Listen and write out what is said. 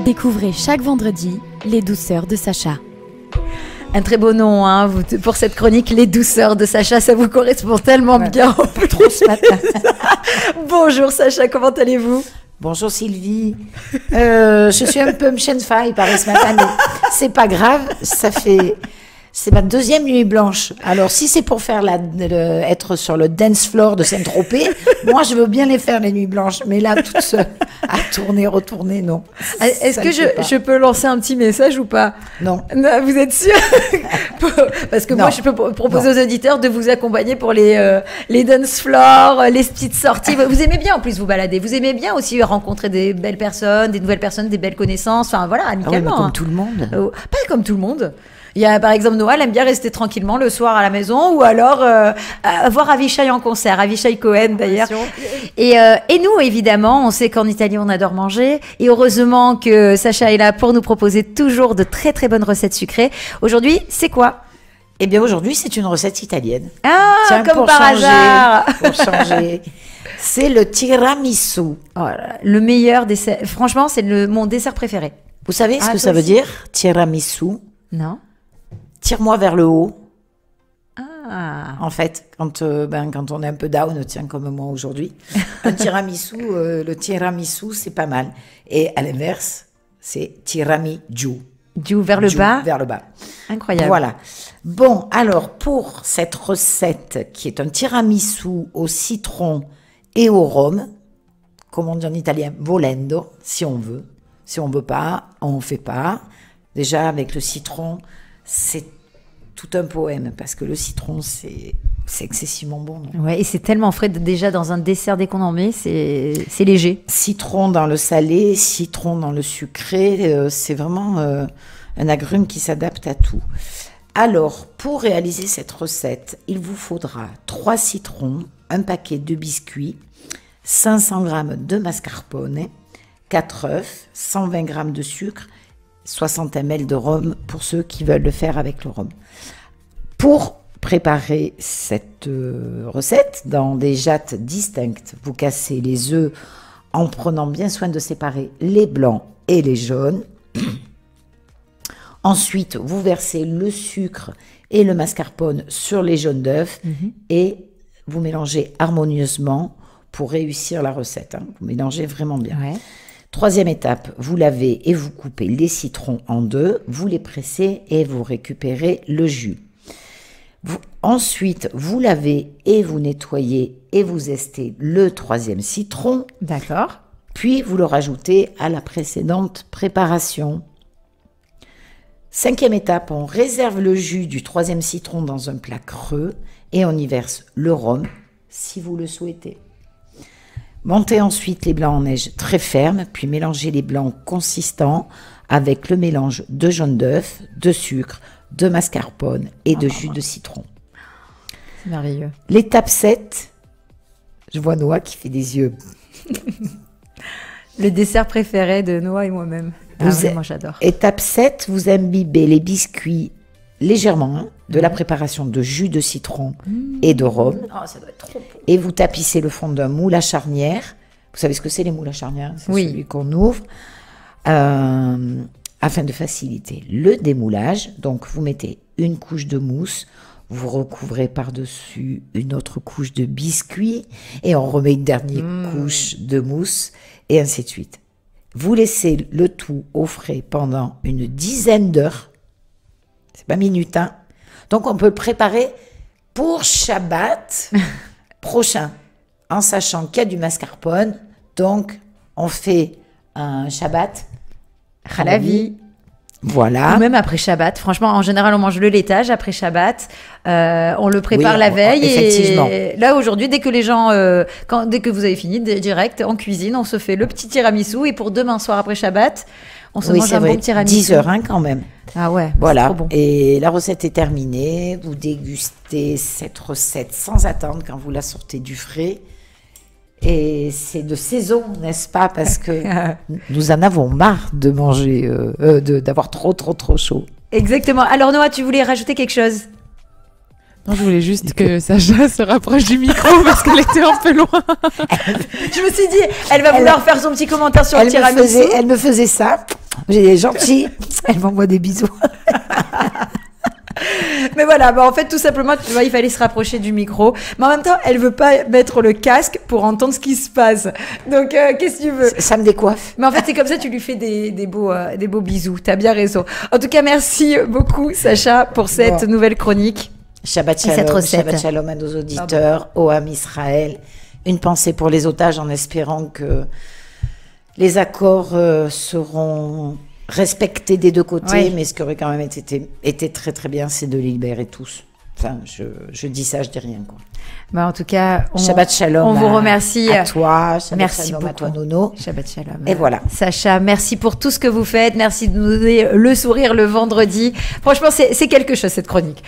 Découvrez chaque vendredi les douceurs de Sacha. Un très beau nom hein, pour cette chronique, les douceurs de Sacha, ça vous correspond tellement bien. Pas trop ce matin. Bonjour Sacha, comment allez-vous? Bonjour Sylvie. Je suis un peu mchenfa, il paraît ce matin, mais c'est pas grave, c'est ma deuxième nuit blanche. Alors, si c'est pour faire être sur le dance floor de Saint-Tropez, moi, je veux bien les faire, les nuits blanches. Mais là, toute seule, à tourner, retourner, non. Est-ce que je peux lancer un petit message ou pas? Non. Vous êtes sûr? Parce que non. Moi, je peux proposer aux auditeurs de vous accompagner pour les dance floors, les petites sorties. Vous aimez bien, en plus, vous balader. Vous aimez bien aussi rencontrer des belles personnes, des nouvelles personnes, des belles connaissances. Enfin, voilà, amicalement. Comme tout le monde. Pas comme tout le monde. Il y a par exemple Noah, elle aime bien rester tranquillement le soir à la maison ou alors voir Avishai en concert, Avishai Cohen d'ailleurs. Et nous évidemment, on sait qu'en Italie on adore manger et heureusement que Sacha est là pour nous proposer toujours de très très bonnes recettes sucrées. Aujourd'hui, c'est quoi? Eh bien aujourd'hui, c'est une recette italienne. Ah, tiens, comme par hasard. Pour changer. C'est le tiramisu. Oh, le meilleur dessert. Franchement, c'est mon dessert préféré. Vous savez ce que ça veut dire, tiramisu? Non. Tire-moi vers le haut. Ah. En fait, quand on est un peu down, tiens, comme moi aujourd'hui, le tiramisu, c'est pas mal. Et à l'inverse, c'est tiramisu. Vers le bas. Vers le bas. Incroyable. Voilà. Bon, alors, pour cette recette, qui est un tiramisu au citron et au rhum, comme on dit en italien, volendo, si on veut. Si on veut pas, on fait pas. Déjà, avec le citron, c'est tout un poème parce que le citron, c'est excessivement bon. Ouais, et c'est tellement frais déjà dans un dessert dès qu'on en met, c'est léger. Citron dans le salé, citron dans le sucré, c'est vraiment un agrume qui s'adapte à tout. Alors, pour réaliser cette recette, il vous faudra 3 citrons, un paquet de biscuits, 500 g de mascarpone, 4 œufs, 120 g de sucre, 60 ml de rhum pour ceux qui veulent le faire avec le rhum. Pour préparer cette recette dans des jattes distinctes, vous cassez les œufs en prenant bien soin de séparer les blancs et les jaunes. Ensuite, vous versez le sucre et le mascarpone sur les jaunes d'œufs et vous mélangez harmonieusement pour réussir la recette. Vous mélangez vraiment bien. Ouais. Troisième étape, vous lavez et vous coupez les citrons en deux, vous les pressez et vous récupérez le jus. Ensuite, vous lavez et vous nettoyez et vous zestez le 3e citron. D'accord. Puis, vous le rajoutez à la précédente préparation. 5e étape, on réserve le jus du 3e citron dans un plat creux et on y verse le rhum si vous le souhaitez. Montez ensuite les blancs en neige très fermes, puis mélangez les blancs consistants avec le mélange de jaune d'œuf, de sucre, de mascarpone et de jus de citron. C'est merveilleux. L'étape 7, je vois Noah qui fait des yeux. Le dessert préféré de Noah et moi-même. Moi j'adore. Étape 7, vous imbibez les biscuits légèrement de la préparation de jus de citron et de rhum. Oh, ça doit être trop bon. Et vous tapissez le fond d'un moule à charnière. Vous savez ce que c'est les moules à charnière? C'est celui qu'on ouvre afin de faciliter le démoulage. Donc vous mettez une couche de mousse, vous recouvrez par-dessus une autre couche de biscuits et on remet une dernière couche de mousse et ainsi de suite. Vous laissez le tout au frais pendant une dizaine d'heures. C'est pas minutes, hein. Donc, on peut le préparer pour Shabbat prochain, en sachant qu'il y a du mascarpone. Donc, on fait un Shabbat Halavi. Voilà. Ou même après Shabbat. Franchement, en général, on mange le laitage après Shabbat. On le prépare la veille. Effectivement. Et là, aujourd'hui, dès que les gens, dès que vous avez fini, direct, en cuisine, on se fait le petit tiramisu. Et pour demain soir après Shabbat, on se mange un bon tiramisu. 10 heures, hein, quand même. Ah ouais, voilà. c'est trop bon. Et la recette est terminée. Vous dégustez cette recette sans attendre quand vous la sortez du frais. Et c'est de saison, n'est-ce pas? Parce que nous en avons marre de manger, d'avoir trop chaud. Exactement. Alors Noah, tu voulais rajouter quelque chose? Non, je voulais juste que Sacha se rapproche du micro parce qu'elle était un peu loin. Je me suis dit, elle va vouloir faire son petit commentaire sur le tiramisu. Elle me faisait ça. J'ai gentil. Elle m'envoie des bisous. Mais voilà, bah en fait, tout simplement, tu vois, il fallait se rapprocher du micro. Mais en même temps, elle veut pas mettre le casque pour entendre ce qui se passe. Donc, qu'est-ce que tu veux? Ça me décoiffe. Mais en fait, c'est comme ça, tu lui fais des beaux bisous. T'as bien raison. En tout cas, merci beaucoup, Sacha, pour cette nouvelle chronique. Shabbat shalom à nos auditeurs, Oham Israël. Une pensée pour les otages en espérant que les accords seront respectés des deux côtés, mais ce qui aurait quand même été très très bien, c'est de les libérer tous. Enfin, je dis ça, je dis rien, quoi. Bah en tout cas, Shabbat shalom. On vous remercie. À toi. Merci shalom beaucoup. À toi, Nono. Shabbat shalom. Et voilà. Sacha, merci pour tout ce que vous faites. Merci de nous donner le sourire le vendredi. Franchement, c'est quelque chose, cette chronique.